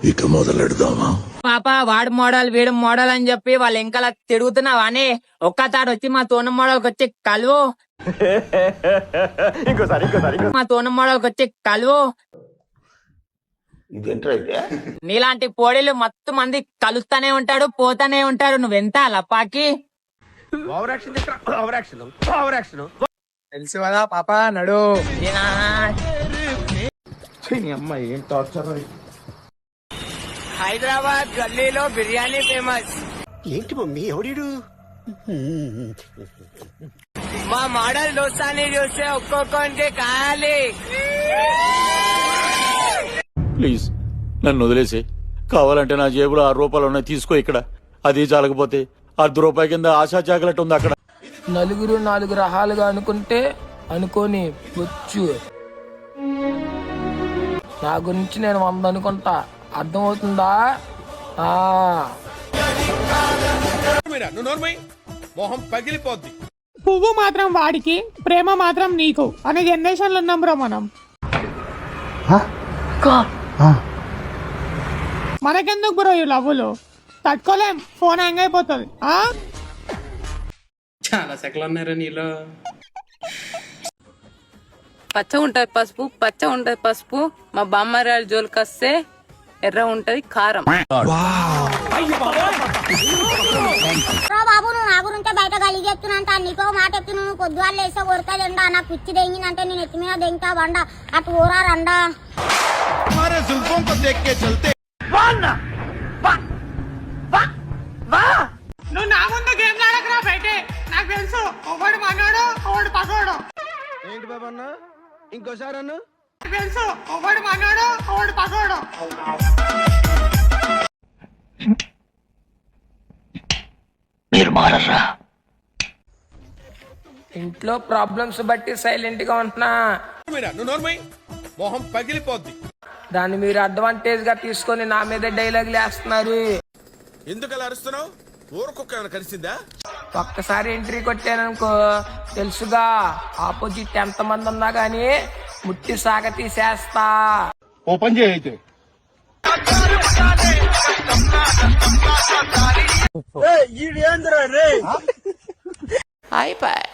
ఇక మొదలెడదామా? పాప వాడు మోడల్ వీడు మోడల్ అని చెప్పి వాళ్ళు ఇంకా తిరుగుతున్నావా అని ఒక్కసారి వచ్చి మా తోన మోడల్కి వచ్చి కలువు. మా తోన మోడల్కి వచ్చి కలువు. నీలాంటి పోడీలు మొత్తం మంది కలుస్తానే ఉంటాడు, పోతానే ఉంటాడు. నువ్వెంత లపాకి. తెలుసు కదా పాప, నడు. ఏం టార్చర్. హైదరాబాద్ గల్లీలో బిర్యానీ ఫేమస్. ఏంటి మమ్మీ ఎవడీడు? మా మోడల్ దోస్తాన్ని చూస్తే ఒక్కొక్కరికి కావాలి. ప్లీజ్ నన్ను వదిలేసి, కావాలంటే నా జేబులో 6 రూపాయలు ఉన్నాయి, తీసుకో. ఇక్కడ అది చాలకపోతే 1/2 రూపాయి కింద ఆశా చాకలెట్ ఉంది అక్కడ. నలుగురు 4 రకాలుగా అనుకుంటే అనుకోని వచ్చు. నా గురించి నేను 100 అనుకుంటా, అర్థమవుతుందా? మొహం పగిలిపోద్ది. పువ్వు మాత్రం వాడికి, ప్రేమ మాత్రం నీకు అనే జనరేషన్ లో ఉన్నాం బ్రో మనం. మనకెందుకు బ్రో ఈ లవ్వులు? తట్టుకోలేం, ఫోన్ హ్యాంగ్ అయిపోతుంది. చాలా సెకలు ఉన్నారా నీలో. పచ్చ ఉంటది పసుపు, పచ్చ ఉంటది పసుపు. మా బామ్మరాలు జోలికి వస్తే ఎర్ర ఉంటది కారం. బాబు నువ్వు నా గురించే బయట గలి చెప్తున్నా. నీకో మాట ఎత్తి నువ్వు పొద్దువాళ్ళు వేసా కొరకదండా. నాకు పిచ్చి దెంగిందంటే నేను ఎత్తి మీద దెంగుతా బండా. అటు ఊరా రండా. నువ్వు నా ముందు గేమ్ ఆడకరా బయటే. నాకు తెలుసు ఒకడు మనోడు ఒకడు పగోడు. ఏంటి బాబా అన్న, ఇంకోసారి అన్న. తెలుసు ఒకడు మనోడు ఒకడు పగోడు. మీరు మారరా? ఇంట్లో ప్రాబ్లమ్స్ బట్టి సైలెంట్ గా ఉంటున్నా. మొహం పగిలిపోద్ది. దాన్ని మీరు అడ్వాంటేజ్ గా తీసుకొని నా మీద డైలాగులు వేస్తున్నారు. ఎందుకు అలా అరుస్తున్నావు? ఊరుకొక్క ఏమైనా కలిసిందా? ఒక్కసారి ఎంట్రీ కొట్టాననుకో తెలుసుగా, ఆపోజిట్ ఎంత మంది ఉన్నా గానీ ముట్టి సాగ తీసేస్తా. ఓపెన్ చేయైతే అయిపోయి